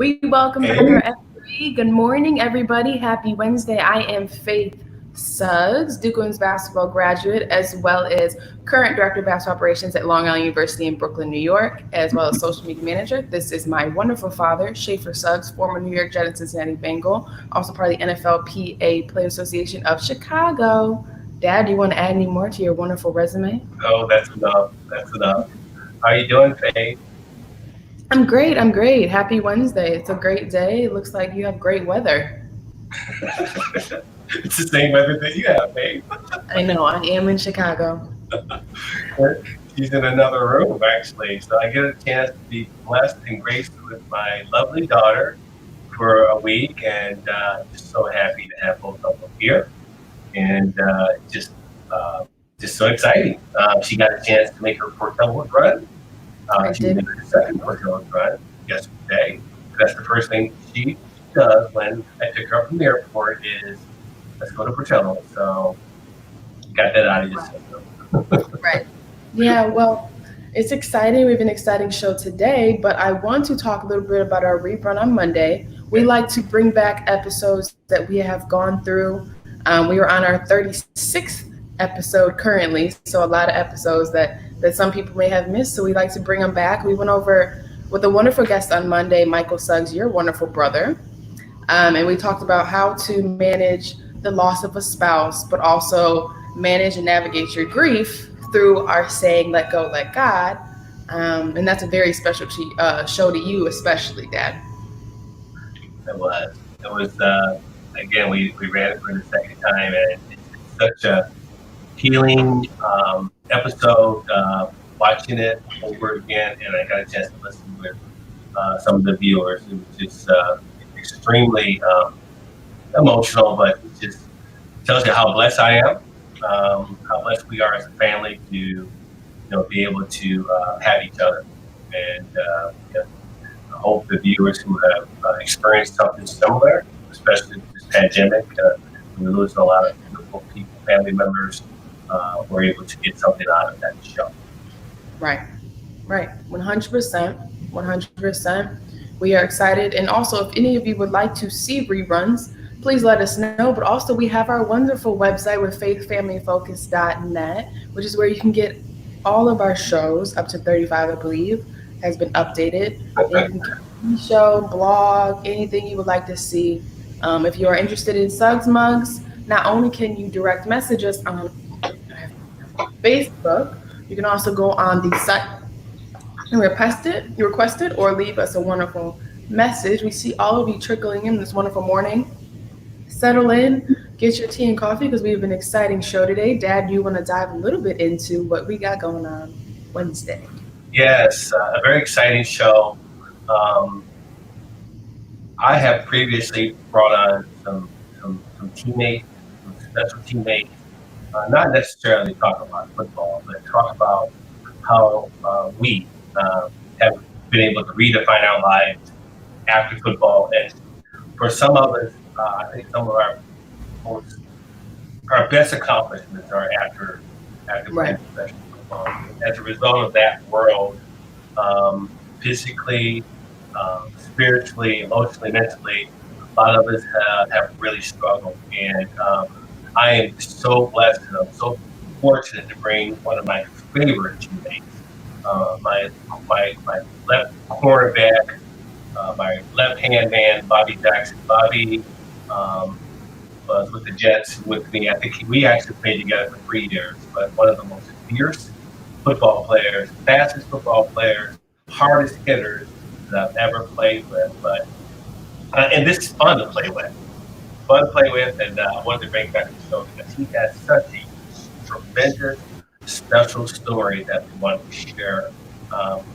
We welcome back our F3. Good morning, everybody. Happy Wednesday. I am Faith Suggs, Duke Women's basketball graduate, as well as current director of basketball operations at Long Island University in Brooklyn, New York, as well as social media manager. This is my wonderful father, Shafer Suggs, former New York Jet and Cincinnati Bengal, also part of the NFLPA Player Association of Chicago. Dad, do you want to add any more to your wonderful resume? Oh, that's enough. That's enough. How are you doing, Faye? I'm great. I'm great. Happy Wednesday. It's a great day. It looks like you have great weather. It's the same weather that you have, Faye. I know. I am in Chicago. She's in another room, actually. So I get a chance to be blessed and graced with my lovely daughter for a week, and just so happy to have both of them here, and just so exciting. She got a chance to make her Portella run. She made her second Portella run yesterday. That's the first thing she does when I pick her up from the airport is let's go to Portella. So got that out of your system. Right. Yeah, well, it's exciting. We have an exciting show today, but I want to talk a little bit about our rerun on Monday. We like to bring back episodes that we have gone through. We are on our 36th episode currently, so a lot of episodes that some people may have missed, so we like to bring them back. We went over with a wonderful guest on Monday, Michael Suggs, your wonderful brother, and we talked about how to manage the loss of a spouse, but also manage and navigate your grief through our saying, let go, let God. And that's a very special show to you, especially, Dad. It was. Again, we ran it for the second time, and it's such a healing episode. Watching it over again, and I got a chance to listen with some of the viewers. It was just extremely emotional, but it just tells you how blessed I am, how blessed we are as a family to be able to have each other, and I hope the viewers who have experienced something similar, especially this pandemic, we lose a lot of beautiful people, family members, were able to get something out of that show. Right. 100%. 100%. We are excited. And also, if any of you would like to see reruns, please let us know. But also, we have our wonderful website with faithfamilyfocus.net, which is where you can get all of our shows, up to 35, I believe, has been updated. And you can get any show, blog, anything you would like to see. If you are interested in Suggs mugs, not only can you direct message us on Facebook, you can also go on the site and request it, or leave us a wonderful message. We see all of you trickling in this wonderful morning. Settle in, get your tea and coffee, because we have an exciting show today. Dad, you want to dive a little bit into what we got going on Wednesday? Yes, a very exciting show. I have previously brought on some teammates, some special teammates, not necessarily talk about football, but talk about how we have been able to redefine our lives after football. And for some of us, I think some of our best accomplishments are after playing professional football. As a result of that world, physically, spiritually, emotionally, mentally, a lot of us have really struggled. And I am so blessed, and I'm so fortunate to bring one of my favorite teammates, my left cornerback, my left-hand man, Bobby Jackson. Bobby was with the Jets with me. I think we actually played together for 3 years, but one of the most fierce football players, fastest football players, hardest hitters that I've ever played with. But and this is fun to play with. And I wanted to bring back the show because he has such a tremendous, special story that we wanted to share.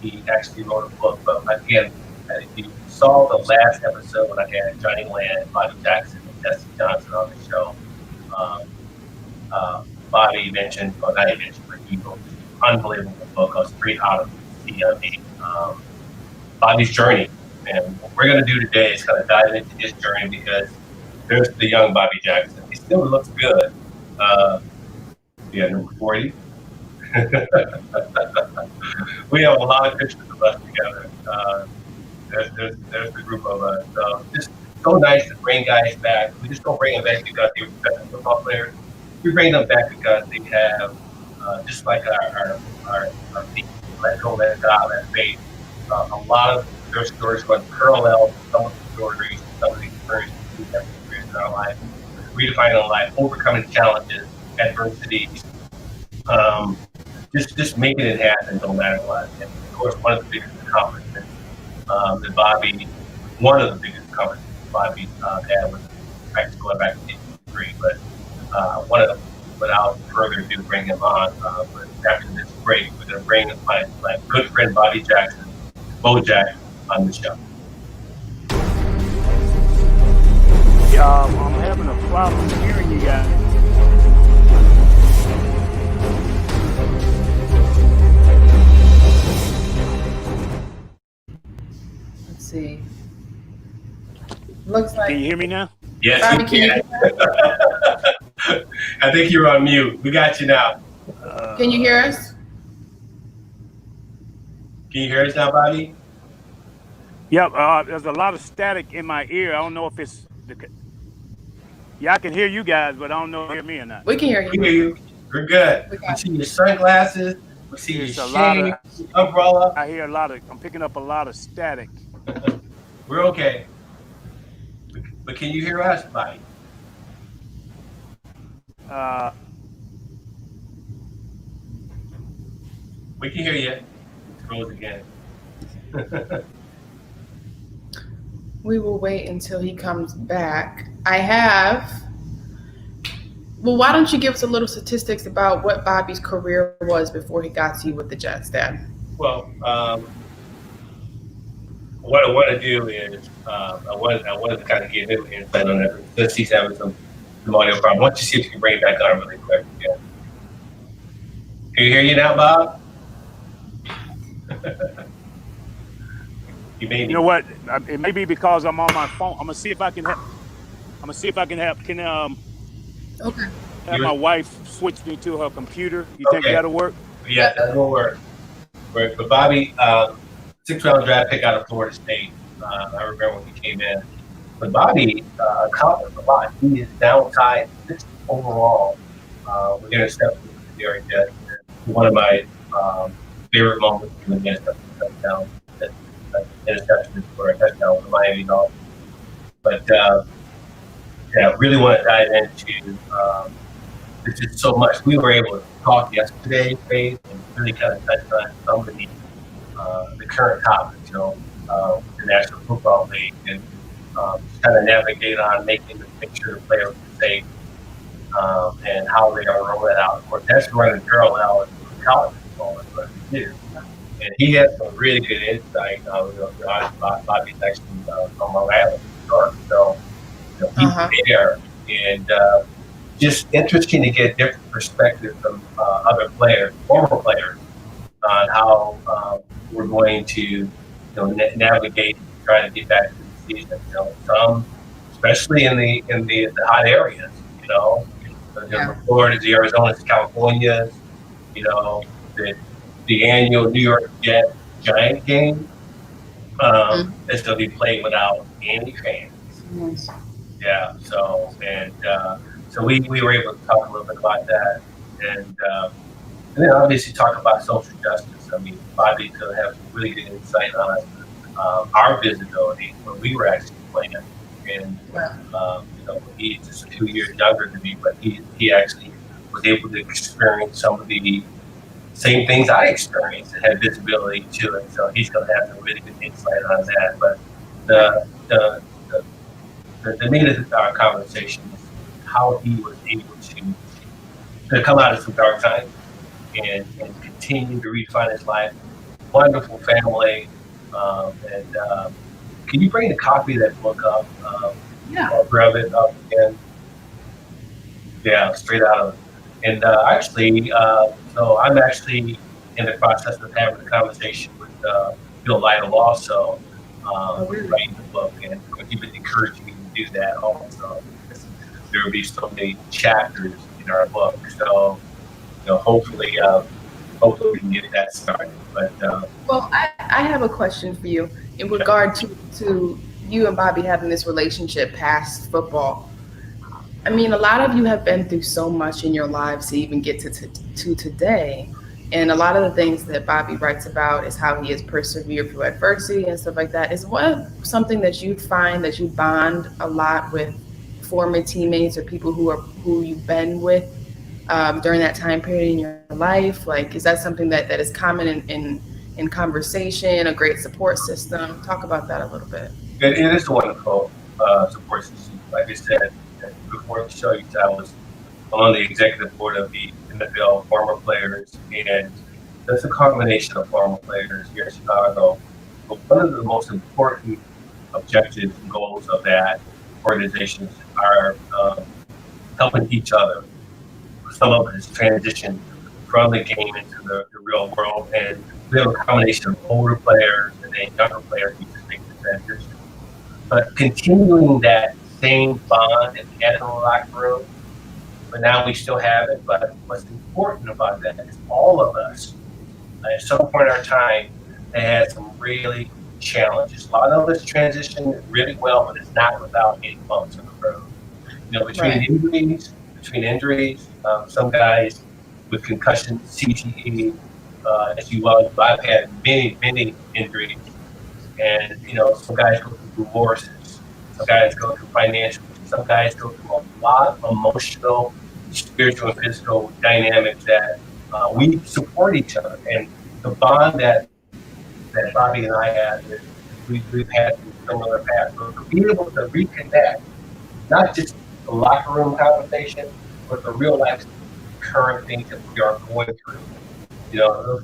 He actually wrote a book, but again, if you saw the last episode when I had Johnny Land, Bobby Jackson, and Jesse Johnson on the show, Bobby mentioned, or not even mentioned, but he wrote this unbelievable book called Straight Out of the Sea, Bobby's journey. And what we're going to do today is kind of dive into his journey, because there's the young Bobby Jackson. He still looks good. Number 40. We have a lot of pictures of us together. there's a group of us. So just so nice to bring guys back. We just don't bring them back because they were professional football players. We bring them back because they have, just like our team, let go, let God, let faith. A lot of their stories run parallel to some of the stories, some of the experiences we have experienced in our life, redefining our life, overcoming challenges, adversities, um, just making it happen no matter what. And of course, one of the biggest accomplishments that Bobby, one of the biggest accomplishments Bobby had was actually going back to the degree, but one of them, without further ado, bring him on. But after this break, we're going to bring my good friend Bobby Jackson, Bojack, on the show. Yeah, I'm having a problem hearing you guys. Let's see. Looks Can you like hear me now? Yes, Bobby, you can you can. I think you're on mute. We got you now. can you hear us? Can you hear us now, Bobby? Yep. There's a lot of static in my ear. I don't know if it's the. Yeah, I can hear you guys, but I don't know if you hear me or not. We can hear We hear you. you. We're good. We We got see your sunglasses. We see your It's a lot of. shade, umbrella. I hear a lot of. I'm picking up a lot of static. We're okay. But can you hear us, Bobby? Uh, We can hear you. It froze again. We will wait until he comes back. I have. Well, why don't you give us a little statistics about what Bobby's career was before he got to you with the Jets, Dad? Well, what I want to do is I wanted to kind of give him insight on it since he's having some audio problem. Why don't you see if you can bring it back on really quick? Yeah. Can you hear you now, Bob? You may you need. know what? It may be because I'm on my phone. I'm gonna see if I can. I'm gonna see if I can have. Can Okay. have my wife switch me to her computer. You think Okay. that'll work? Yes, that will work. But Bobby, 6th round draft pick out of Florida State. I remember when he came in. But Bobby accomplished a lot. He is now tied 6th overall with interceptions with the New York Jets. One of my favorite moments in the interception touchdown. Interception for a touchdown with the Miami Dolphins. But yeah, really want to dive into there's just so much. We were able to talk yesterday, Faith, and really kind of touch on some of the current topics, the National Football League, and just kind of navigate on making sure the players are safe and how they are rolling that out. Of course, that's running parallel with college football as well too. And he has some really good insight. Bobby's actually from Long Island, New York, so he's there, and just interesting to get different perspectives from other players, former players, on how we're going to navigate, try to get back to the season. Some, especially in the hot areas, the Floridas, the Arizonas, the Californias, the annual New York Giant game is going to be played without any fans. Yes. Yeah. So we were able to talk a little bit about that, and then obviously talk about social justice. I mean, Bobby's going to have some really good insight on our visibility when we were actually playing, and he's just a few years younger than me, but he actually was able to experience some of the same things I experienced and had visibility to it. So he's going to have some really good insight on that. But the main of our conversation is how he was able to come out of some dark times and continue to redefine his life. Wonderful family. And can you bring a copy of that book up? I'll grab it up again. Yeah, straight out of it. And so I'm actually in the process of having a conversation with Bill Lytle also, writing the book, and he would encourage me to do that also. There will be so many chapters in our book, so hopefully we can get that started. But Well, I I have a question for you in regard to you and Bobby having this relationship past football. I mean, a lot of you have been through so much in your lives to even get to today. And a lot of the things that Bobby writes about is how he has persevered through adversity and stuff like that. Is what something that you find that you bond a lot with former teammates or people who you've been with during that time period in your life? Like, is that something that is common in conversation, a great support system? Talk about that a little bit. It is a wonderful support system. Like I said before the show, you said I was on the executive board of the NFL former players, and that's a combination of former players here in Chicago. But one of the most important objectives and goals of that organization are helping each other. Some of it is transition from the game into the real world, and we have a combination of older players and then younger players who just make the transition. But continuing that same bond that we had in the locker room, but now we still have it. But what's important about that is all of us, at some point in our time, they had some really challenges. A lot of us transitioned really well, but it's not without any bumps in the road. Right. Between injuries, some guys with concussion, CTE, as you well, I've had many injuries, and some guys go through divorces, some guys go through financial, some guys go through a lot of emotional, spiritual, and physical dynamics that we support each other, and the bond that Bobby and I have is we've had some similar paths. So to be able to reconnect, not just the locker room conversation, but the real life current things that we are going through.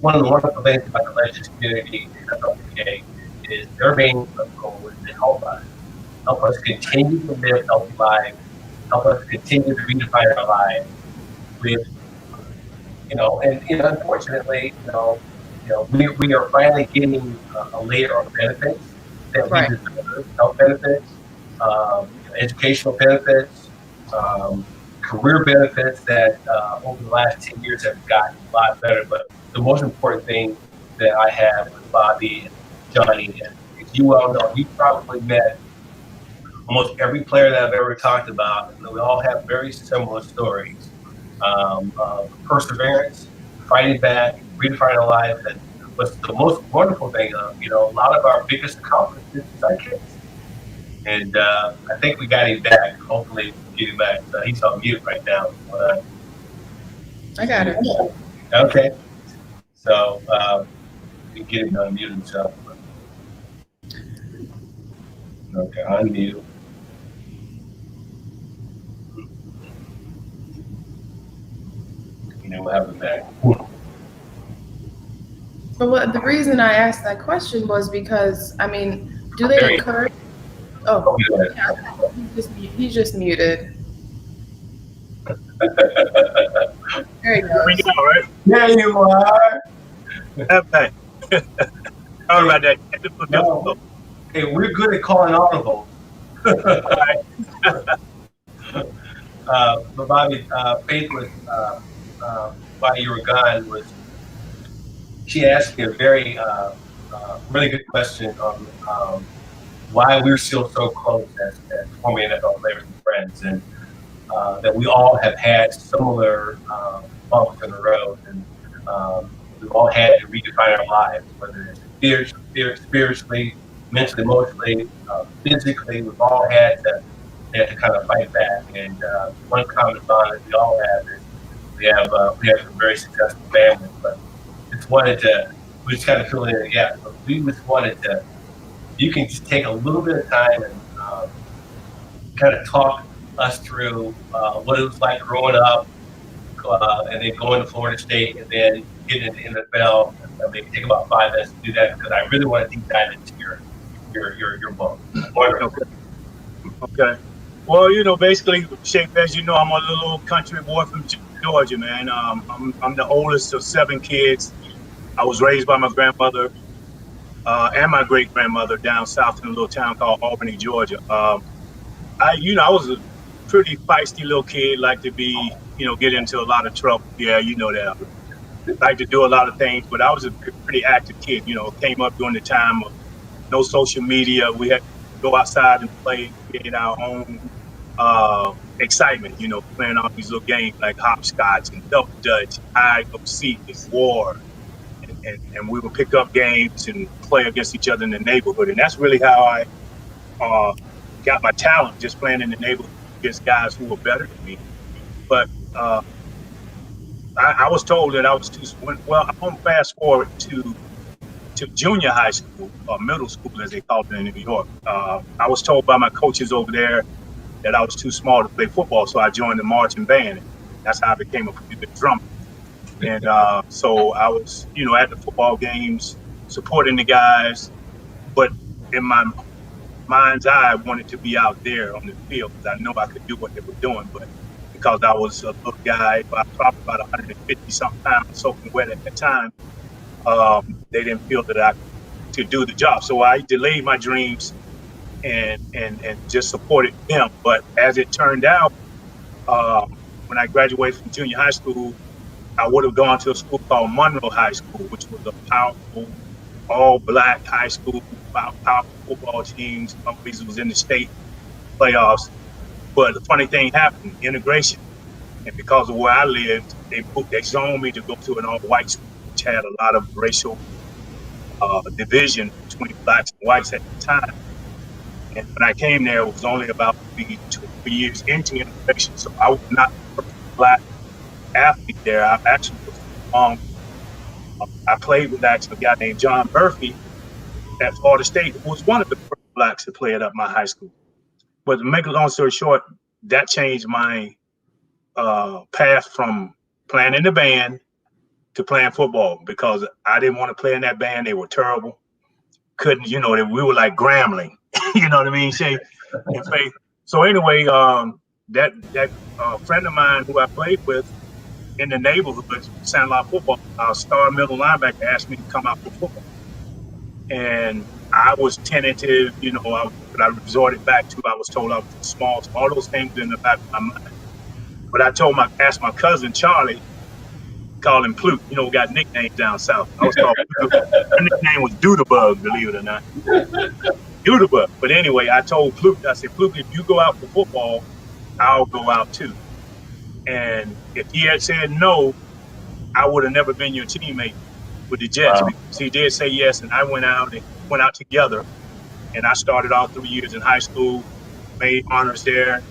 One of the wonderful things about the Legends community and LPA is their main goal is to help us continue to live healthy lives, help us continue to redefine our lives with, and unfortunately, we are finally getting a layer of benefits that we Right. deserve, health benefits, educational benefits, career benefits that over the last 10 years have gotten a lot better. But the most important thing that I have with Bobby and Johnny, and as you well know, you probably met almost every player that I've ever talked about, and we all have very similar stories of perseverance, fighting back, redefining our life. And what's the most wonderful thing of, a lot of our biggest accomplishments is our kids. And I think we got him back. Hopefully, we get him back. He's on mute right now. I got it. Okay. So we can get him to unmute himself. Okay, unmute. And then we'll have him back. But the reason I asked that question was because, I mean, do they encourage? Oh, yeah, he's just muted. There you go. We go, right? There you are. Okay. Sorry about that. No. Hey, we're good at calling audible. But Bobby, Faith was while you were gone she asked me a very really good question on why we're still so close as former NFL players and friends, and that we all have had similar bumps in the road, and we've all had to redefine our lives, whether it's spiritually, mentally, emotionally, physically. We've all had to kind of fight back, and one common bond that we all have is we have some very successful families, but we just kind of fill in the gap. But we just wanted to, you can just take a little bit of time and kind of talk us through what it was like growing up, and then going to Florida State, and then getting into the NFL. Maybe take about 5 minutes to do that, because I really want to deep dive into your book. Okay. Well, basically, Shafer, as you know, I'm a little country boy from Georgia, man. I'm the oldest of 7 kids. I was raised by my grandmother and my great grandmother down south in a little town called Albany, Georgia. I was a pretty feisty little kid, like to be, get into a lot of trouble. Yeah, you know that. like to do a lot of things, but I was a pretty active kid. Came up during the time of no social media. We had to go outside and play, create our own excitement. Playing all these little games like hopscotch and double dutch, hide go seek and war, and we would pick up games and play against each other in the neighborhood. And that's really how I uh, got my talent, just playing in the neighborhood against guys who were better than me. But I was told that I was too. Well, I'm gonna fast forward to junior high school or middle school, as they call it in New York. I was told by my coaches over there that I was too small to play football, so I joined the marching band. That's how I became a pretty good drummer. And so I was, at the football games, supporting the guys, but in my mind's eye, I wanted to be out there on the field because I know I could do what they were doing. But because I was a little guy, probably about 150 something pounds, soaking wet at that time, they didn't feel that I could do the job. So I delayed my dreams and just supported them. But as it turned out, when I graduated from junior high school, I would have gone to a school called Monroe High School, which was a powerful all black high school, powerful football teams. Always was in the state playoffs. But the funny thing happened, integration. And because of where I lived, they zoned me to go to an all-white school, which had a lot of racial division between blacks and whites at the time. And when I came there, it was only about maybe 2 or 3 years into integration. So I was not the first black athlete there. I actually was I played with actually a guy named John Murphy at Florida State, who was one of the first blacks to play it up my high school. But to make a long story short, that changed my path from playing in the band to playing football because I didn't want to play in that band. They were terrible. Couldn't, we were like Grambling, you know what I mean? Shay and Faith. So anyway, that friend of mine who I played with in the neighborhood, Sandlot football, our star middle linebacker asked me to come out for football. And I was tentative, but I resorted back to, I was told I was too small. So all those things in the back of my mind. But asked my cousin Charlie, call him Plute. We got nicknames down south. I was called Plute. Her nickname was Doodlebug, believe it or not. Doodlebug. But anyway, I told Plute, I said, Plute, if you go out for football, I'll go out too. And if he had said no, I would have never been your teammate with the Jets. Wow. Because he did say yes, and I went out together. And I started all 3 years in high school, made honors there.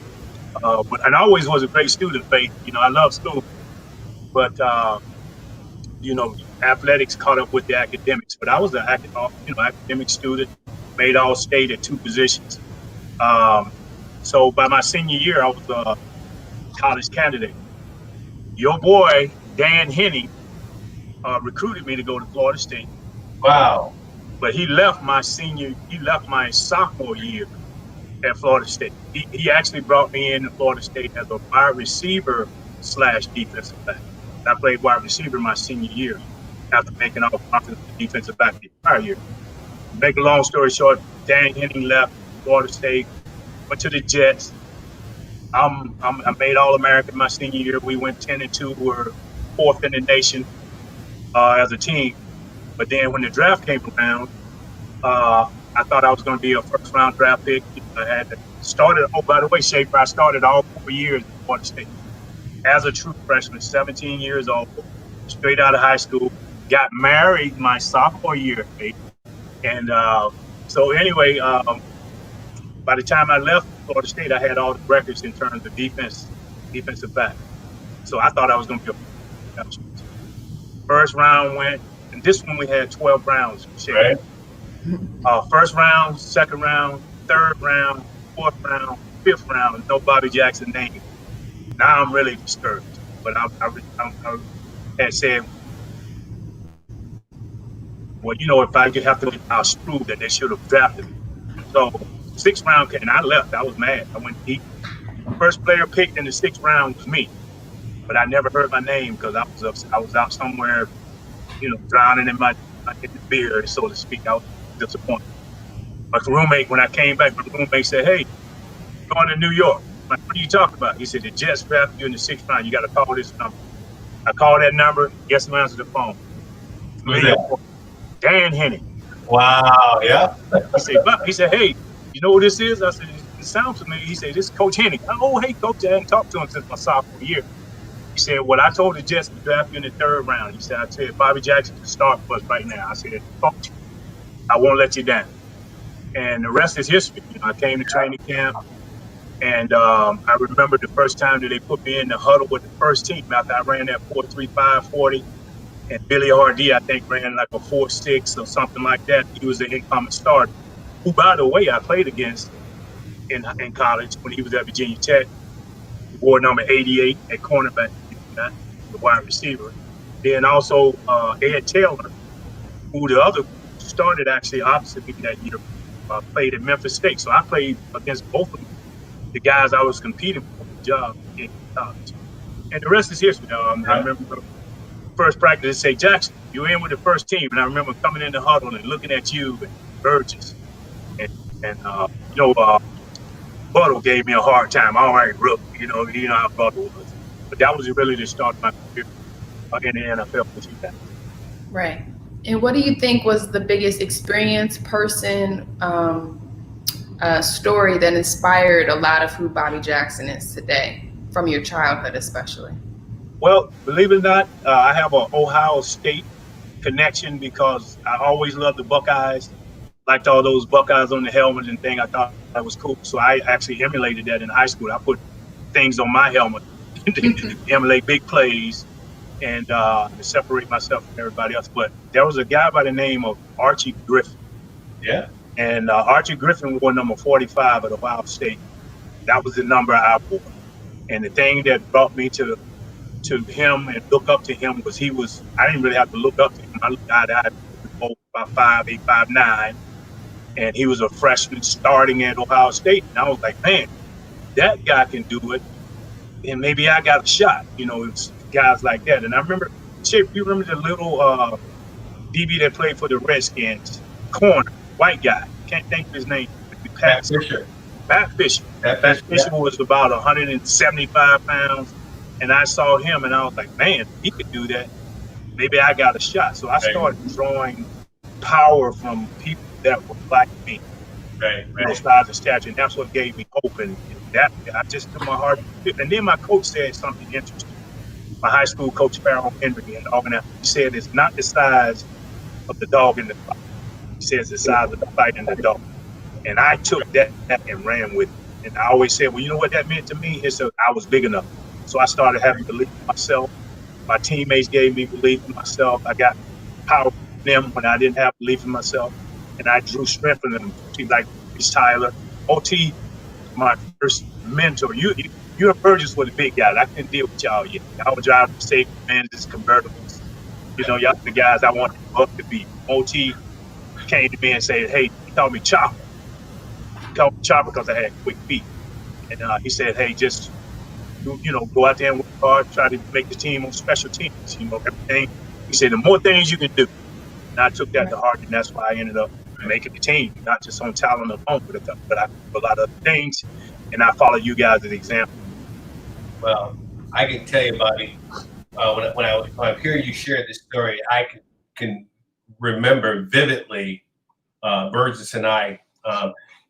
And I always was a great student, Faith. I love school. But, athletics caught up with the academics. But I was an academic student, made all state at 2 positions. So by my senior year, I was a college candidate. Your boy, Dan Henning, recruited me to go to Florida State. Wow. But he left my sophomore year at Florida State. He actually brought me in to Florida State as a wide receiver / defensive back. I played wide receiver my senior year after making all offensive defensive back the prior year. Make a long story short, Dan Henning left Florida State, went to the Jets. I made All-American my senior year. We went 10-2, were 4th in the nation as a team. But then when the draft came around, I thought I was going to be a first-round draft pick. I had started. Oh, by the way, Shafer, I started all 4 years at Florida State as a true freshman, 17 years old, straight out of high school. Got married my sophomore year, and so anyway, by the time I left Florida State, I had all the records in terms of defensive back. So I thought I was going to be a first round went, and this one we had 12 rounds. Right. First round, second round, third round, fourth round, fifth round, no Bobby Jackson name. Now I'm really discouraged. But I had said, well, if I could have to, I'll screw that they should have drafted me. So 6th round came, and I left. I was mad. I went deep. First player picked in the 6th round was me, but I never heard my name because I was out somewhere, drowning in the beer, so to speak. I was disappointed. My roommate, when I came back, my roommate said, "Hey, going to New York." I'm like, what are you talking about? He said, "The Jets drafted you in the 6th round. You got to call this number." I called that number. Guess who answered the phone? Who's Familiar that? voice, Dan Henning. Wow. Yeah. He said, "Buck." He said, "Hey, you know who this is?" I said, "It sounds familiar." He said, "This is Coach Henning." Oh, hey, Coach. I hadn't talked to him since my sophomore year. He said, "Well, I told the Jets to draft you in the third round." He said, "I said Bobby Jackson to start for us right now." I said, "Coach, I won't let you down." And the rest is history. I came to training camp, and I remember the first time that they put me in the huddle with the first team after I ran that 4.35 40, and Billy Hardy, I think, ran like a 4.6 or something like that. He was the incoming starter, who, by the way, I played against in college when he was at Virginia Tech. He wore number 88 at cornerback, the wide receiver. Then also Ed Taylor, who the other started actually opposite me that year, played at Memphis State. So I played against both of the guys I was competing for the job in college. And the rest is history. I Yeah. remember first practice, they say, "Jackson, you're in with the first team." And I remember coming in the huddle and looking at you and Burgess. And, and Buttle gave me a hard time. All right, Rook, you know how Buttle was. But that was really the start of my career in the NFL with you guys. Right. And what do you think was the biggest experience, person, story that inspired a lot of who Bobby Jackson is today, from your childhood especially? Well, believe it or not, I have an Ohio State connection because I always loved the Buckeyes. Liked all those Buckeyes on the helmet and thing. I thought that was cool. So I actually emulated that in high school. I put things on my helmet to emulate big plays and to separate myself from everybody else. But there was a guy by the name of Archie Griffin. Yeah. And Archie Griffin wore number 45 at Ohio State. That was the number I wore. And the thing that brought me to him and look up to him was I didn't really have to look up to him. I looked eye to eye with both about 5'8", 5'9", and he was a freshman starting at Ohio State. And I was like, man, that guy can do it. And maybe I got a shot, it's guys like that. And I remember, Chip, you remember the little DB that played for the Redskins, corner, white guy. Can't think of his name. Pat Pat, Fisher. Pat Fisher. Pat Pat Fisher. Fisher Yeah. was about 175 pounds. And I saw him and I was like, man, he could do that. Maybe I got a shot. So I Right. started drawing power from people that were like me, Right. Right. size and stature. And that's what gave me hope. And that I just took my heart. And then my coach said something interesting. My high school coach, Farrell Henry, and he said, it's not the size of the dog in the fight. He says the size of the fight in the dog. And I took that and ran with it. And I always said, well, you know what that meant to me? It's that I was big enough. So I started having belief in myself. My teammates gave me belief in myself. I got power from them when I didn't have belief in myself. And I drew strength from them. See, like Tyler. OT, my first mentor. You and Burgess were the big guys. I couldn't deal with y'all yet. Y'all were driving safe Mercedes convertibles. Y'all the guys I wanted to be. OT came to me and said, hey, he called me Chopper. He called me Chopper because I had quick feet. And he said, hey, just go out there and work hard, try to make the team on special teams, everything. He said, the more things you can do. And I took that to heart, and that's why I ended up making the team, not just on talent alone, but I do a lot of things, and I follow you guys as an example. Well, I can tell you, Bobby, when I hear you share this story, I can remember vividly Burgess and I.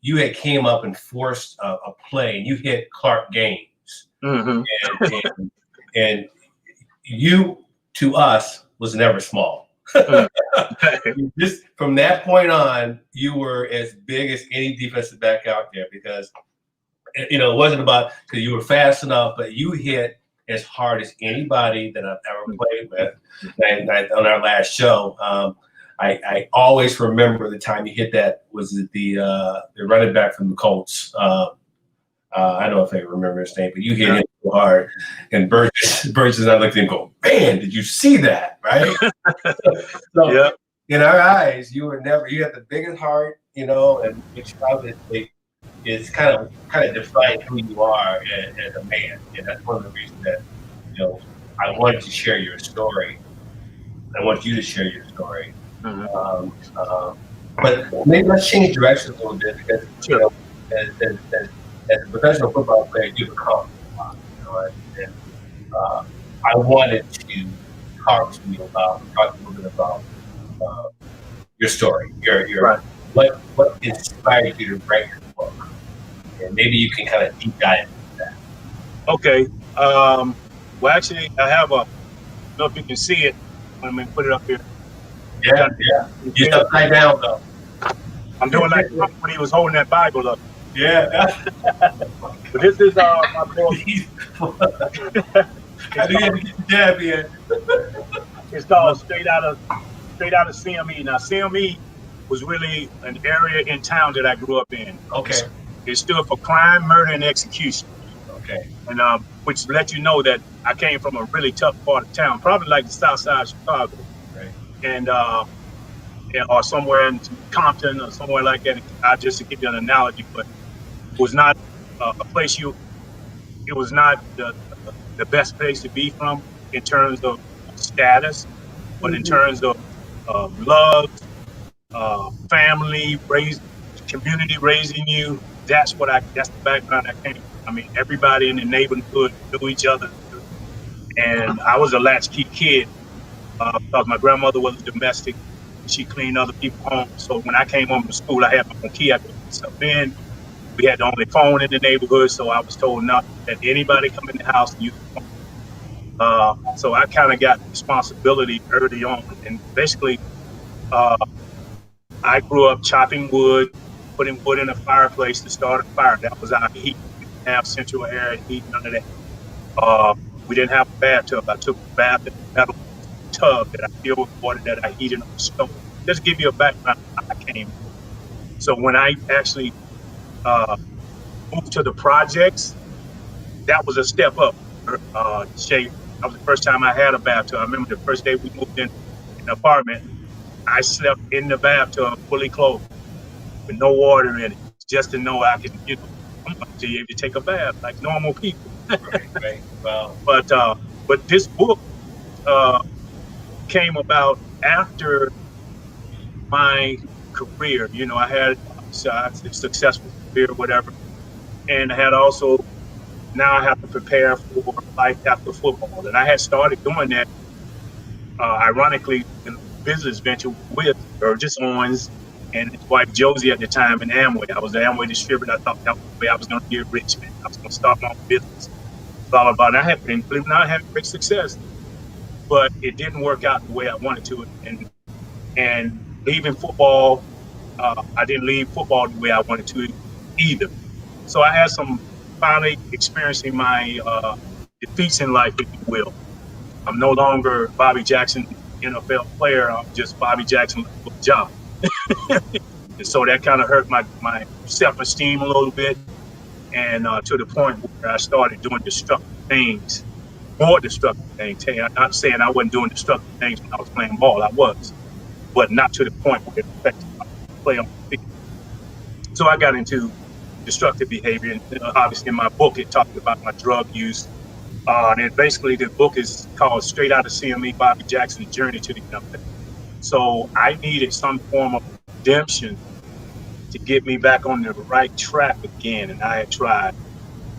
You had came up and forced a play, and you hit Clark Gaines, Mm-hmm. and you to us was never small. Just from that point on, you were as big as any defensive back out there because it wasn't about because you were fast enough, but you hit as hard as anybody that I've ever played with. And on our last show, I always remember the time you hit that was the running back from the Colts. I don't know if I remember his name, but you hit him so hard. And Burgess and I looked at him and go, man, did you see that? Right? So yeah. In our eyes, you had the biggest heart, and which obviously is kind of define who you are as a man. And that's one of the reasons that, I wanted to share your story. I want you to share your story. Mm-hmm. But maybe let's change directions a little bit because, Sure. As a professional football player, you've accomplished a lot, and I wanted to talk a little bit about uh, your story, your Right. what inspired you to write your book, and maybe you can kind of deep dive into that. Okay. Well, actually, I have a. I don't know if you can see it. Let me put it up here. Yeah, Kind yeah. of, Just upside down though. I'm doing like Trump when he was holding that Bible up. Yeah. But this is my book. I It's knew you called had to get the jab in. it's I called love Straight Out of CME. Now CME was really an area in town that I grew up in. it. Okay. It stood for crime, murder, and execution. Okay. And which let you know that I came from a really tough part of town, probably like the South Side of Chicago, Right. and or somewhere in Compton or somewhere like that. I just to give you an analogy, but it was not a place you. It was not the best place to be from in terms of status, but in terms of love, family, community raising you. That's the background I came from. I mean, everybody in the neighborhood knew each other, and I was a latchkey kid because my grandmother was a domestic. She cleaned other people's homes. So when I came home from school, I had my own key. I could let myself in. We had the only phone in the neighborhood, so I was told not that anybody come in the house and use the phone. So I kind of got responsibility early on, and basically, uh, I grew up chopping wood, putting wood in a fireplace to start a fire. That was our heat. We didn't have central air heat, none of that. We didn't have a bathtub. I took a bath in a metal tub that I filled with water that I heated on the stove. Just to give you a background of how I came. So when I actually uh, moved to the projects, that was a step up. Shape. That was the first time I had a bathtub. I remember the first day we moved in an apartment. I slept in the bathtub fully clothed with no water in it, just to know I can, I'm going to be able to take a bath like normal people. Right. Right. Wow. But this book uh, came about after my career. I had a successful career, whatever, and I had also now I have to prepare for life after football, and I had started doing that. Ironically, in a business venture with Burgess Owens and his wife Josie at the time in Amway. I was the Amway distributor. I thought that was the way I was going to get rich, man. I was going to start my own business. Blah blah blah. And I had, believe it or not, I had great success, but it didn't work out the way I wanted to. And leaving football, I didn't leave football the way I wanted to either. So I had some finally experiencing my defeats in life, if you will. I'm no longer Bobby Jackson, NFL player. I'm just Bobby Jackson with a job. And so that kind of hurt my self esteem a little bit. And to the point where I started doing destructive things, more destructive things. Hey, I'm not saying I wasn't doing destructive things when I was playing ball. I was, but not to the point where it affected my play on the field. So I got into destructive behavior. And obviously, in my book, it talked about my drug use. And basically, the book is called Straight Out of CME, Bobby Jackson's Journey to the NFL. So I needed some form of redemption to get me back on the right track again. And I had tried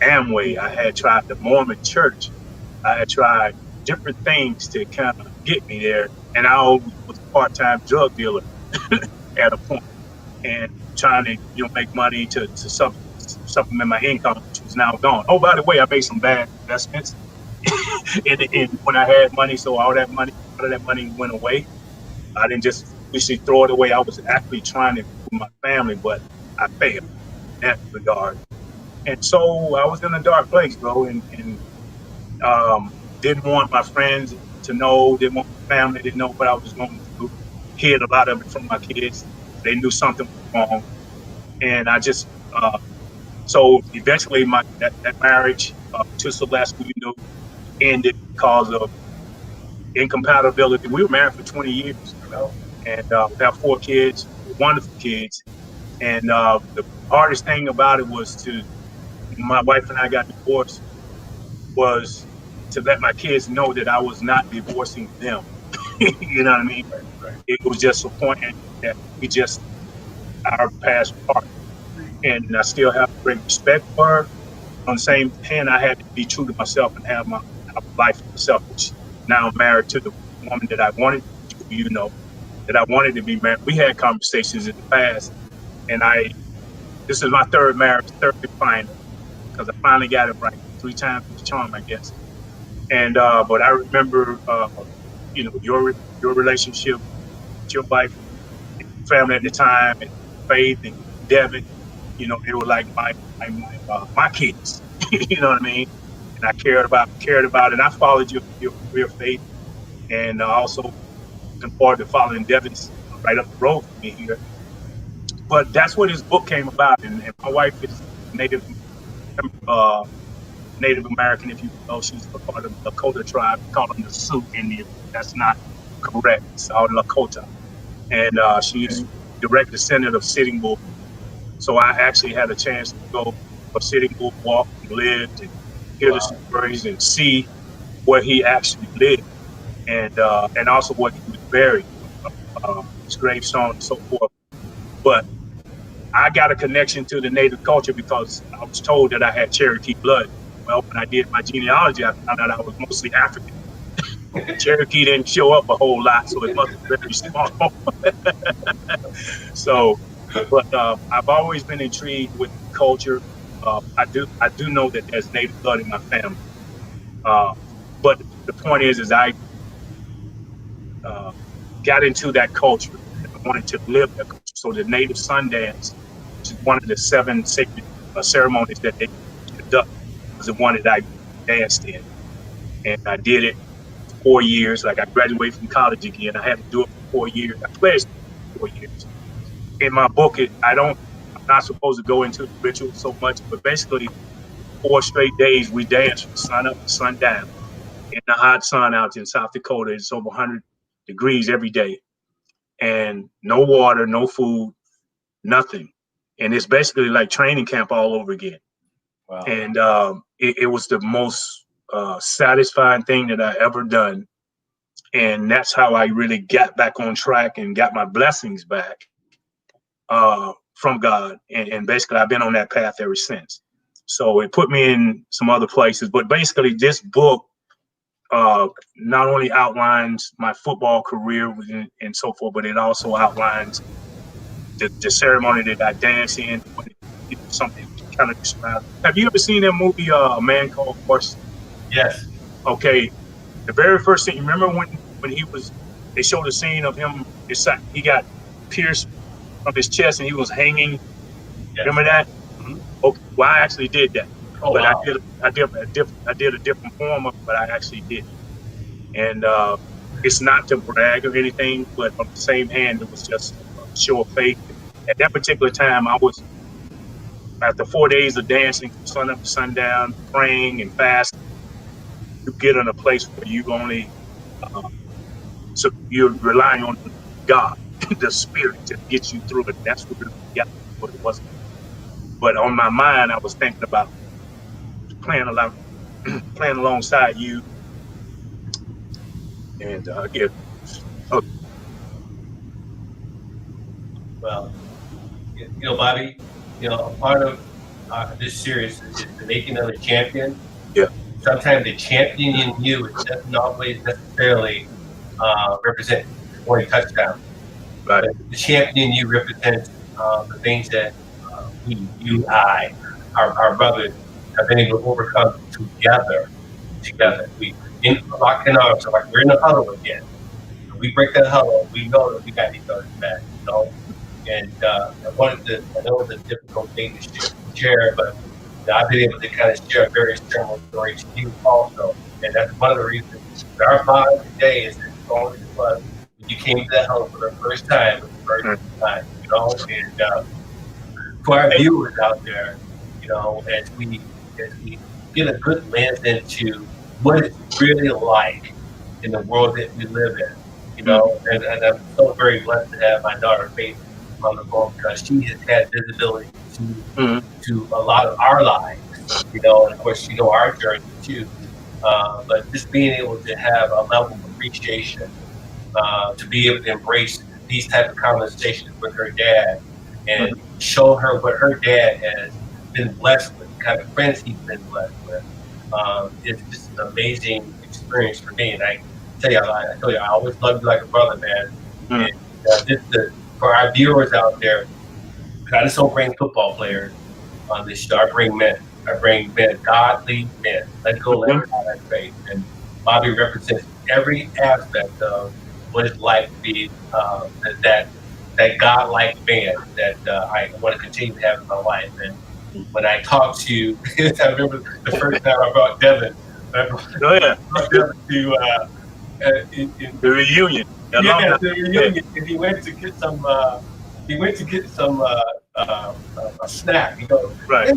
Amway, I had tried the Mormon church, I had tried different things to kind of get me there. And I was a part time drug dealer at a point and trying to make money to supplement my income, which was now gone. Oh, by the way, I made some bad investments in when I had money, so all of that money went away. I didn't just foolishly throw it away. I was actually trying to improve my family, but I failed in that regard. And so I was in a dark place, bro, and um, didn't want my friends to know, didn't want my family to know what I was going through. Hid a lot of it from my kids. They knew something was wrong, and I just so eventually that marriage to Celeste, ended because of incompatibility. We were married for 20 years, and we have 4 kids, wonderful kids. And the hardest thing about it was my wife and I got divorced, was to let my kids know that I was not divorcing them. You know what I mean? It was just a point that our paths apart. And I still have great respect for her. On the same hand, I had to be true to myself and have life for myself, which now I'm married to the woman that I wanted, you know, that I wanted to be married. We had conversations in the past, and this is my third marriage, third and final, because I finally got it right. Three times the charm, I guess. And but I remember, your relationship with your wife, family at the time, and Faith and Devin. They were like my kids. You know what I mean? And I cared about it. And I followed your career, Faith, and also looking forward to following Devin's right up the road from me here. But that's what his book came about. And my wife is Native uh, Native American, if you know. She's a part of the Lakota tribe. We call them the Sioux Indians. That's not correct. It's all Lakota. And she's direct descendant of Sitting Bull. So I actually had a chance to go for Sitting Bull walk and lived and hear the Wow. stories and see where he actually lived and also where he was buried, his gravestone and so forth. But I got a connection to the native culture because I was told that I had Cherokee blood. Well, when I did my genealogy, I found out I was mostly African. Cherokee didn't show up a whole lot, so it must be very small. So, but I've always been intrigued with culture. I do know that there's native blood in my family. Uh, but the point is I uh, got into that culture. I wanted to live that culture. So the native sun dance, which is one of the seven sacred ceremonies that they conduct, was the one that I danced in, and I did it 4 years. Like I graduated from college again. I had to do it for 4 years. I pledged 4 years. In my book, I'm not supposed to go into the ritual so much, but basically 4 straight days we dance from sun up to sundown in the hot sun out in South Dakota. It's over 100 degrees every day, and no water, no food, nothing. And it's basically like training camp all over again. Wow. And it was the most satisfying thing that I ever done. And that's how I really got back on track and got my blessings back from God. And basically, I've been on that path ever since. So it put me in some other places. But basically, this book not only outlines my football career and so forth, but it also outlines the ceremony that I dance in, something kind of described. Have you ever seen that movie, A Man Called Horse? Yes. Okay, the very first thing. You remember when they showed a scene of him. He got pierced from his chest and he was hanging. Yes. Remember that? Mm-hmm. Okay, well, I actually did that, Oh but wow. I did a different form of it, but I actually did it. And it's not to brag or anything, but on the same hand, it was just a show of faith. At that particular time, I was after 4 days of dancing from sun up to sundown, praying and fasting. You get in a place where you only uh, so you're relying on God, the Spirit, to get you through it. That's what it got, what it wasn't. But on my mind, I was thinking about playing along, playing alongside you, and yeah. Oh, Well, Bobby, a part of this series is the making of a champion. yeah, Sometimes the champion in you doesn't always necessarily represent scoring touchdowns, right. but the champion in you represents the things that I, our brothers, have been able to overcome together. Together, we in locking arms, so like we're in the huddle again. We break that huddle. We know that we got each other's back. And I know it's a difficult thing to share, but I've been able to kind of share a very similar story to you also. And that's one of the reasons that our bond today is as strong as it was when you came to that home for the first time, and to our viewers out there, as we get a good lens into what it's really like in the world that we live in, and I'm so very blessed to have my daughter Faith on the phone because she has had visibility Mm-hmm. to a lot of our lives, and of course, our journey too. But just being able to have a level of appreciation, to be able to embrace these type of conversations with her dad and show her what her dad has been blessed with, the kind of friends he's been blessed with, It's just an amazing experience for me. And I tell you, I always loved you like a brother, man. Mm. And for our viewers out there, I just don't bring football players on this show. I bring men. I bring men, godly men. Let go, let Mhm. God have faith. And Bobby represents every aspect of what it's like to be that God-like man that I want to continue to have in my life. And when I talk to you, I remember the first time I brought Devin. I Oh yeah, brought Devin to the reunion, the yeah, alumni. the Yeah, reunion, and he went to get some. He went to get some a snack. He goes, right. "Hey,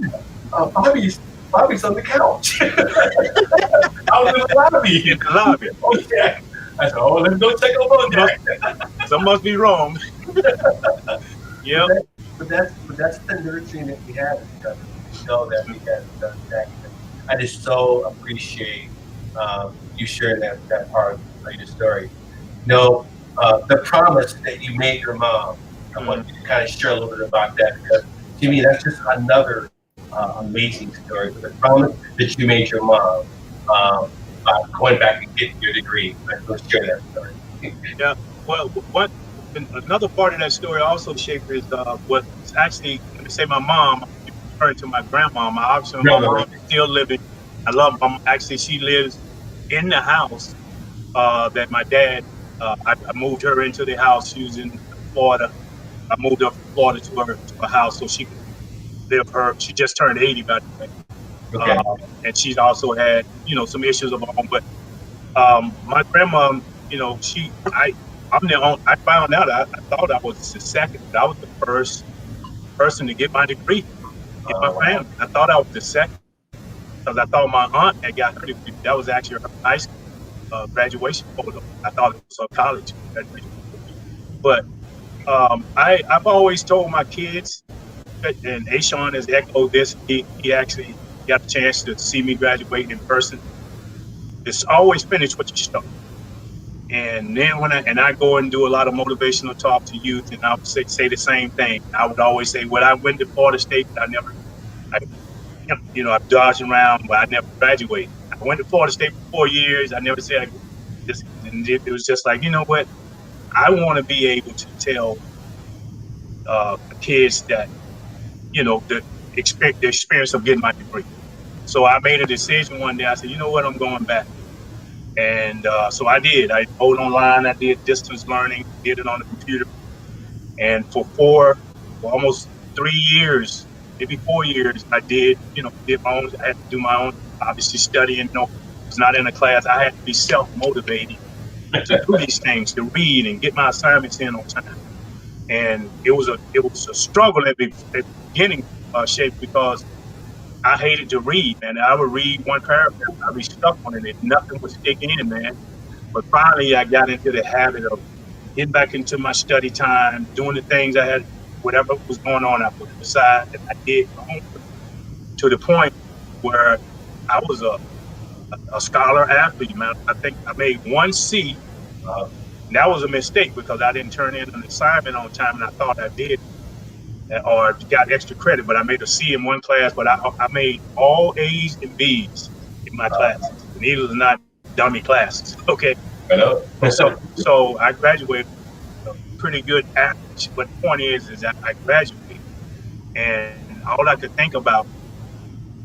Bobby's on the couch." I was in the In lobby. the lobby. Okay. I said, "Oh, let's go check up on Must, Jack." some must be wrong. But Yep. that's the nurturing that we have in each other. We know that we have each other's back, and I just so appreciate you sharing that part of your story. You know, the promise that you made your mom. I want Mm. you to kind of share a little bit about that because to me that's just another amazing story. But the promise that you made your mom about going back and getting your degree. Let's share that story. Yeah. Well, what another part of that story also, Shaker, is was actually, let me say, my mom. Referring to my grandma. Obviously, my mom Grandmother. is still living. I love. Actually, she lives in the house that my dad. I moved her into the house. She was in Florida. I moved her from Florida to her house so she could live her. She just turned 80, by the way, Okay. and she's also had some issues of her own. But my grandma, I'm the only. I found out. I thought I was the second, but I was the first person to get my degree in my Wow. family. I thought I was the second because I thought my aunt had got her degree. That was actually her high school graduation photo. I thought it was her college graduation. But I've always told my kids, and Ashawn has echoed this. He actually got a chance to see me graduate in person. It's always finish what you start. And then I go and do a lot of motivational talk to youth, and I would say the same thing. I would always say, "Well, I went to Florida State, but I never, I'm dodging around, but I never graduated. I went to Florida State for 4 years. I never said I just, and it was just like, you know what? I want to be able to tell kids that, the experience of getting my degree. So I made a decision one day. I said, you know what? I'm going back. And so I did. I wrote online. I did distance learning, did it on the computer. And for almost 3 years, maybe 4 years, I did my own. I had to do my own, obviously studying. Was not in a class. I had to be self motivated to do these things, to read and get my assignments in on time. And it was a struggle at the beginning, shape, because I hated to read, man. I would read one paragraph, I'd be stuck on it, and nothing would stick in, man. But finally, I got into the habit of getting back into my study time, doing the things I had, whatever was going on, I put it aside, and I did my homework to the point where I was a scholar athlete, man. I think I made one C. And that was a mistake because I didn't turn in an assignment on time, and I thought I did, or got extra credit. But I made a C in one class, but I made all A's and B's in my classes, and these was not dummy classes. Okay, I know. so I graduated a pretty good average. But the point is that I graduated, and all I could think about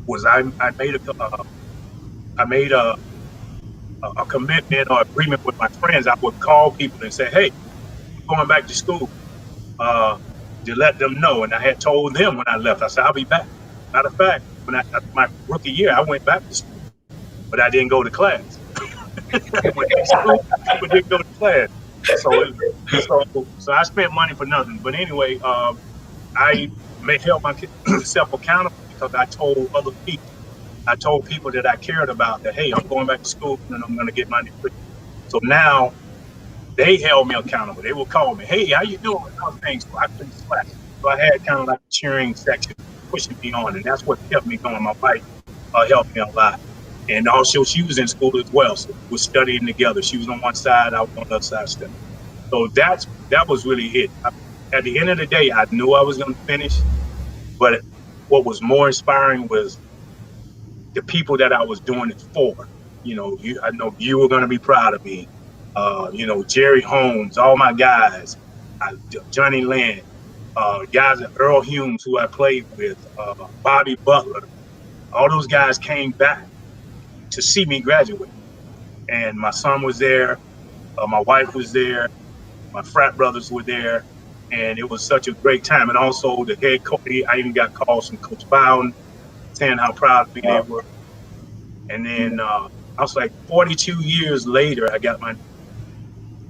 was I made a commitment or agreement with my friends. I would call people and say, "Hey, I'm going back to school," uh, to let them know. And I had told them when I left. I said, "I'll be back." Matter of fact, after my rookie year, I went back to school, but I didn't go to class. I went to school, but didn't go to class. So, so I spent money for nothing. But anyway, I may held myself accountable because I told other people. I told people that I cared about that, hey, I'm going back to school and I'm going to get my degree. So now they held me accountable. They would call me, hey, how you doing? How's things? So I couldn't slack. So I had kind of like a cheering section pushing me on, and that's what kept me going. My wife helped me a lot. And also, she was in school as well, so we were studying together. She was on one side, I was on the other side studying. So that was really it. At the end of the day, I knew I was going to finish, but what was more inspiring was the people that I was doing it for. I know you were going to be proud of me. Jerry Holmes, all my guys, Johnny Lynn, guys, Earl Humes, who I played with, Bobby Butler, all those guys came back to see me graduate. And my son was there, my wife was there, my frat brothers were there, and it was such a great time. And also the head coach, I even got calls from Coach Bowden saying how proud of me they were. And then I was like, 42 years later, I got my,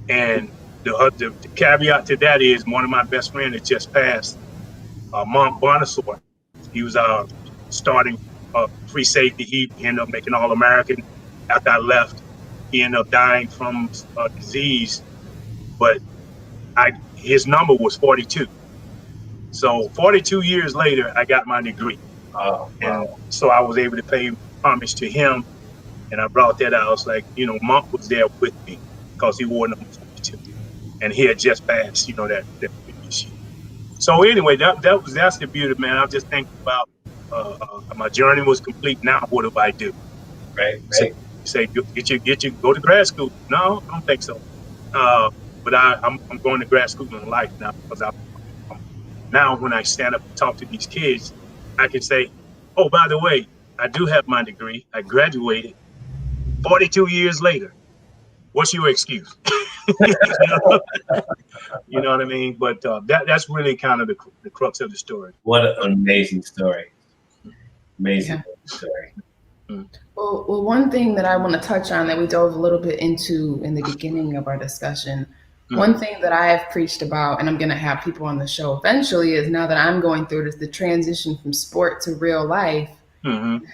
and the caveat to that is one of my best friends that just passed, Monk Bonasaur. He was our starting free safety. He ended up making All-American after I left. He ended up dying from a disease, but his number was 42. So 42 years later, I got my degree. Oh, wow. And so I was able to pay homage to him. And I brought that out. I was like, Monk was there with me because he wore number 42. And he had just passed, that previous year. So anyway, that's the beauty, man. I'm just thinking about my journey was complete. Now what do I do? Right. Say get you go to grad school. No, I don't think so. But I'm going to grad school in life now because now when I stand up and talk to these kids, I can say, oh, by the way, I do have my degree. I graduated 42 years later. What's your excuse? You know what I mean? But that's really kind of the crux of the story. What an amazing story. Amazing story. Well, one thing that I want to touch on that we dove a little bit into in the beginning of our discussion, one thing that I have preached about, and I'm going to have people on the show eventually, is now that I'm going through this, the transition from sport to real life,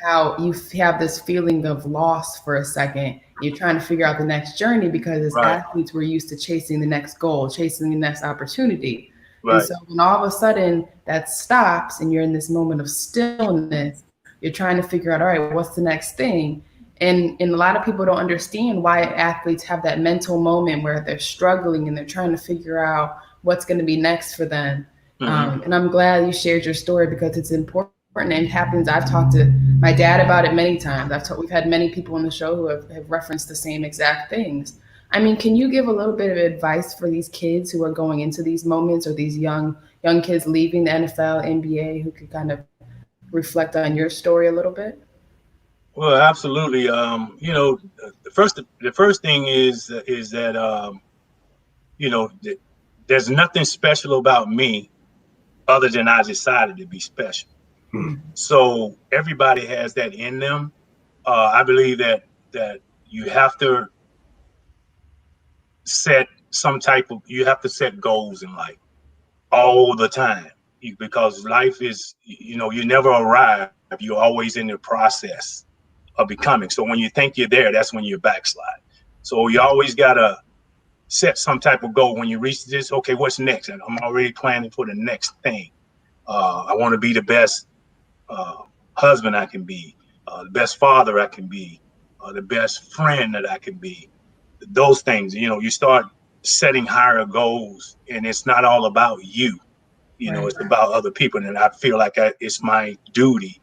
how you have this feeling of loss for a second. You're trying to figure out the next journey because as athletes, we're used to chasing the next goal, chasing the next opportunity. Right. And so when all of a sudden that stops and you're in this moment of stillness, you're trying to figure out, all right, what's the next thing? And a lot of people don't understand why athletes have that mental moment where they're struggling and they're trying to figure out what's going to be next for them. And I'm glad you shared your story because it's important and it happens. I've talked to my dad about it many times. We've had many people on the show who have referenced the same exact things. I mean, can you give a little bit of advice for these kids who are going into these moments, or these young kids leaving the NFL, NBA, who could kind of reflect on your story a little bit? Well, absolutely. The first thing is that there's nothing special about me other than I decided to be special. So everybody has that in them. I believe that you have to set you have to set goals in life all the time, because life is, you never arrive. You're always in the process of becoming. So when you think you're there, that's when you're backslide. So you always gotta set some type of goal. When you reach this, okay, what's next? And I'm already planning for the next thing. I want to be the best husband I can be, the best father I can be, the best friend that I can be. Those things, you start setting higher goals, and it's not all about you. It's about other people. And I feel like it's my duty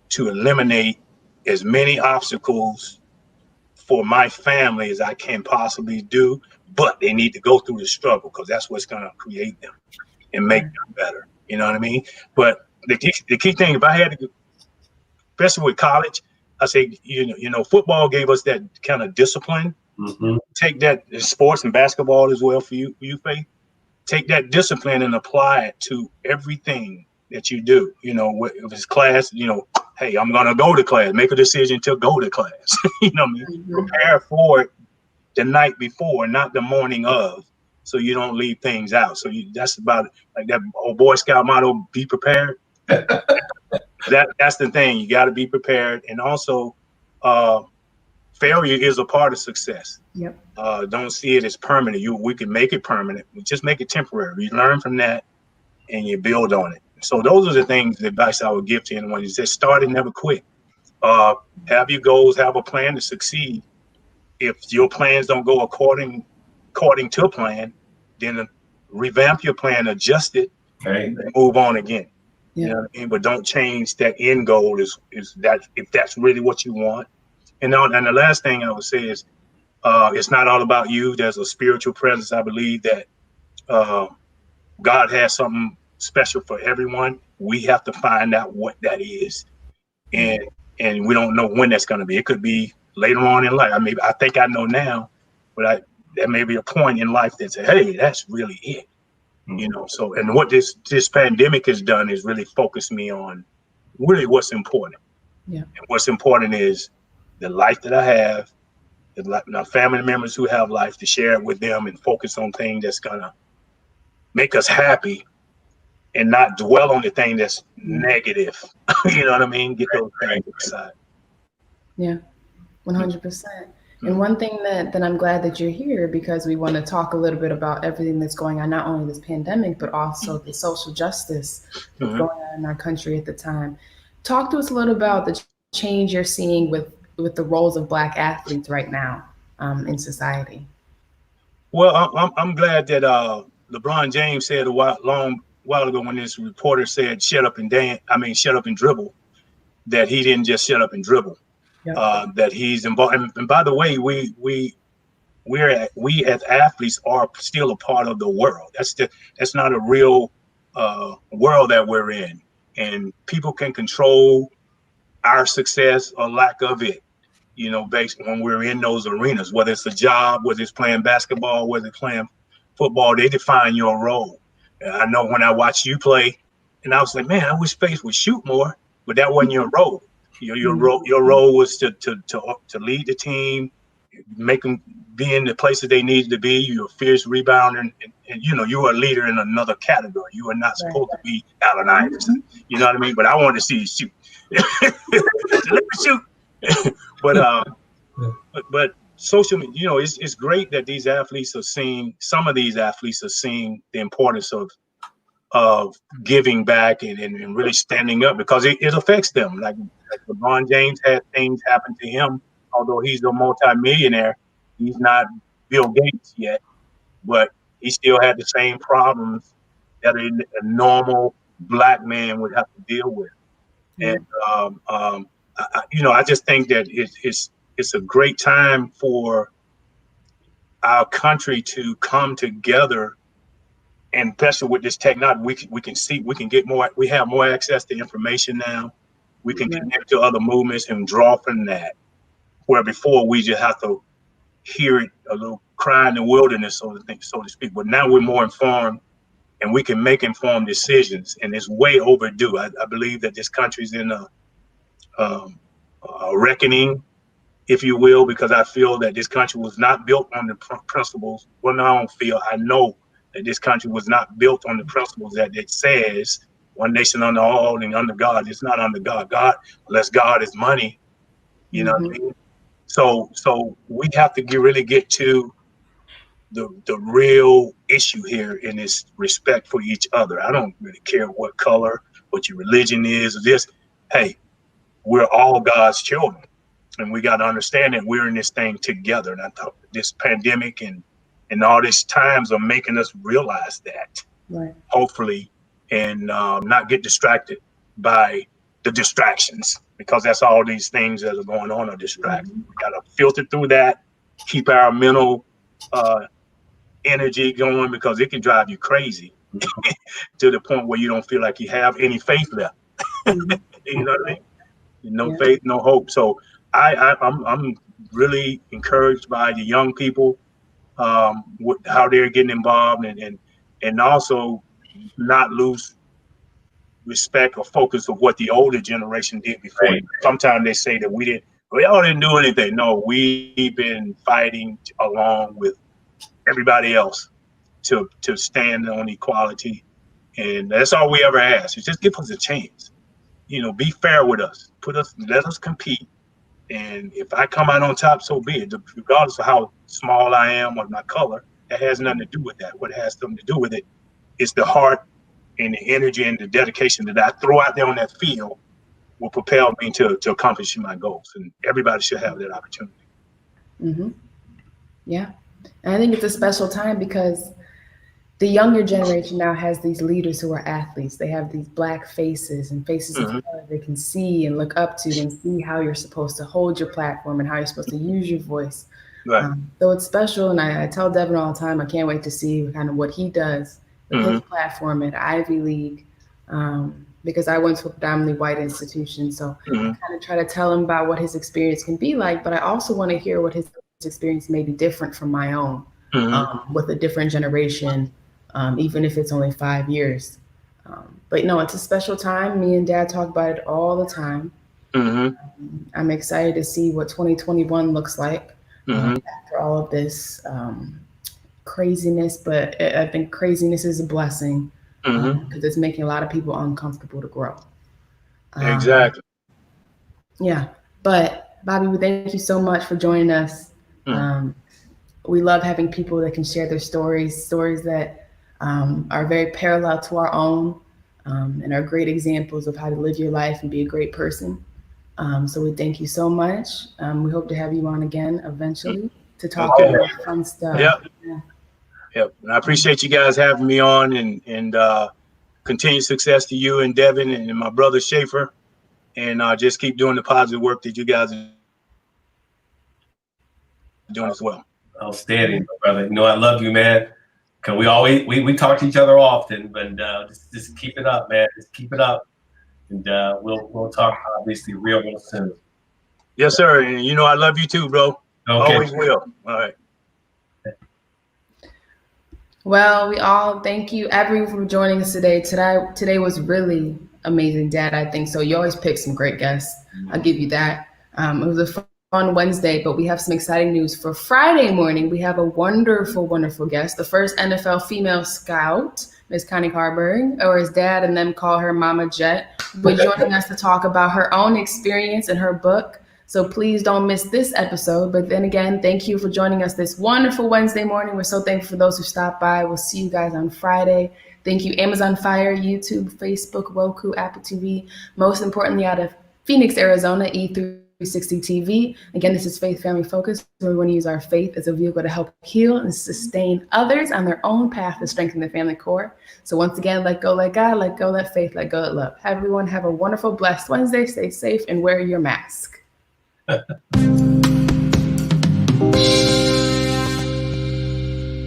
to eliminate as many obstacles for my family as I can possibly do, but they need to go through the struggle because that's what's going to create them and make them better. You know what I mean? But the key thing, if I had to, especially with college, I say, football gave us that kind of discipline. Take that, sports and basketball as well for you, Faith. Take that discipline and apply it to everything that you do. If it's class, hey, I'm going to go to class, make a decision to go to class. Prepare for it the night before, not the morning of, so you don't leave things out. So that's about it. Like that old Boy Scout motto, be prepared. That's the thing. You got to be prepared. And also, failure is a part of success. Yep. Don't see it as permanent. We can make it permanent. We just make it temporary. You learn from that and you build on it. So those are the things, the advice I would give to anyone. Is just start and never quit. Have your goals, have a plan to succeed. If your plans don't go according to a plan, then revamp your plan, adjust it, and move on again. You Yeah. know what I mean? But don't change that end goal is that if that's really what you want. And the last thing I would say is it's not all about you. There's a spiritual presence. I believe that uh, God has something special for everyone. We have to find out what that is, Yeah. and we don't know when that's going to be. It could be later on in life. I think I know now, but there may be a point in life that say, "Hey, that's really it." So and what this pandemic has done is really focused me on really what's important. Yeah. And what's important is the life that I have, my family members who have life, to share it with them and focus on things that's gonna make us happy and not dwell on the thing that's Yeah. negative. You know what I mean? Get those things aside. Yeah. Mm-hmm. 100%. And one thing that I'm glad that you're here because we want to talk a little bit about everything that's going on, not only this pandemic, but also the social justice that's Mm-hmm. going on in our country at the time. Talk to us a little about the change you're seeing with the roles of Black athletes right now in society. Well, I'm glad that LeBron James said a while ago when this reporter said shut up and dance. I mean, shut up and dribble. That he didn't just shut up and dribble. Yep. That he's involved. And by the way, we as athletes are still a part of the world. That's not a real world that we're in, and people can control our success or lack of it. Based when we're in those arenas, whether it's a job, whether it's playing basketball, whether it's playing football, they define your role. I know when I watched you play, and I was like, man, I wish Space would shoot more, but that wasn't your role. Your role was to lead the team, make them be in the places they needed to be. You're a fierce rebounder, and you were a leader in another category. You were not Right. supposed to be Allen Iverson. You know what I mean? But I wanted to see you shoot. So let me shoot. but but social media, it's great that these athletes are seeing. Some of these athletes are seeing the importance of giving back and really standing up because it affects them. Like LeBron James had things happen to him, although he's a multimillionaire. He's not Bill Gates yet, but he still had the same problems that a normal black man would have to deal with. And Yeah. I just think that it's a great time for our country to come together, and especially with this technology, we can get more. We have more access to information now. We can Right. connect to other movements and draw from that. Where before we just have to hear it a little cry in the wilderness, so to speak. But now we're more informed and we can make informed decisions, and it's way overdue. I believe that this country's in um, a reckoning, if you will, because I feel that this country was not built on the principles. Well, no, I don't feel. I know that this country was not built on the principles that it says. One nation under all and under God. It's not under God. Unless God is money, you know Mm-hmm. what I mean? So we have to really get to the real issue here in this respect for each other. I don't really care what color, what your religion is, or this. Hey, we're all God's children, and we got to understand that we're in this thing together. And I thought this pandemic and all these times are making us realize that, Right. hopefully, and not get distracted by the distractions, because that's all these things that are going on are distractions. Mm-hmm. We got to filter through that, keep our mental uh, energy going, because it can drive you crazy to the point where you don't feel like you have any faith left. Mm-hmm. You know what I mean? No Yeah. faith, no hope. So I'm really encouraged by the young people, with how they're getting involved, and also not lose respect or focus of what the older generation did before. Right. Sometimes they say that we all didn't do anything. No, we've been fighting along with everybody else to stand on equality, and that's all we ever ask. Is just give us a chance. Be fair with us. Let us compete. And if I come out on top, so be it. Regardless of how small I am or my color, that has nothing to do with that. What has something to do with it is the heart and the energy and the dedication that I throw out there on that field will propel me to accomplishing my goals. And everybody should have that opportunity. Mm-hmm. Yeah. And I think it's a special time because the younger generation now has these leaders who are athletes. They have these black faces and faces of Mm-hmm. color they can see and look up to and see how you're supposed to hold your platform and how you're supposed to use your voice. Right. So it's special, and I tell Devin all the time, I can't wait to see kind of what he does with his Mm-hmm. platform at Ivy League, because I went to a predominantly white institution. So I Mm-hmm. kind of try to tell him about what his experience can be like, but I also want to hear what his experience may be different from my own, Mm-hmm. with a different generation, even if it's only 5 years. But no, it's a special time. Me and Dad talk about it all the time. Mm-hmm. I'm excited to see what 2021 looks like, Mm-hmm. after all of this craziness. But I think craziness is a blessing, Mm-hmm. because it's making a lot of people uncomfortable to grow. Um, Exactly. yeah. But Bobby, we thank you so much for joining us. Mm. Um, we love having people that can share their stories that are very parallel to our own, and are great examples of how to live your life and be a great person. So we thank you so much. We hope to have you on again Mm. eventually to talk Okay. more fun stuff. Yep. Yeah. Yep. And I appreciate you guys having me on, and continued success to you and Devin and my brother Shafer. And just keep doing the positive work that you guys are doing as well. Outstanding, my brother. You know, I love you, man. Cause we talk to each other often, but just keep it up, man. Just keep it up, and we'll talk obviously real soon. Yes, sir. And you know I love you too, bro. Okay. Always will. All right. Well, we all thank you everyone for joining us today. Today was really amazing, Dad. I think so. You always pick some great guests. I'll give you that. It was a fun Wednesday, but we have some exciting news for Friday morning. We have a wonderful guest, the first NFL female scout, Miss Connie Carberg, or as Dad and them call her, Mama Jet, will be joining us to talk about her own experience and her book. So please don't miss this episode. But then again, thank you for joining us this wonderful Wednesday morning. We're so thankful for those who stopped by. We'll see you guys on Friday. Thank you, Amazon Fire, YouTube, Facebook, Roku, Apple TV. Most importantly, out of Phoenix, Arizona, E360 TV. Again, this is Faith Family Focus, where we want to use our faith as a vehicle to help heal and sustain others on their own path to strengthen the family core. So once again, let go, let God, let go, let faith, let go, let love. Everyone have a wonderful, blessed Wednesday. Stay safe and wear your mask.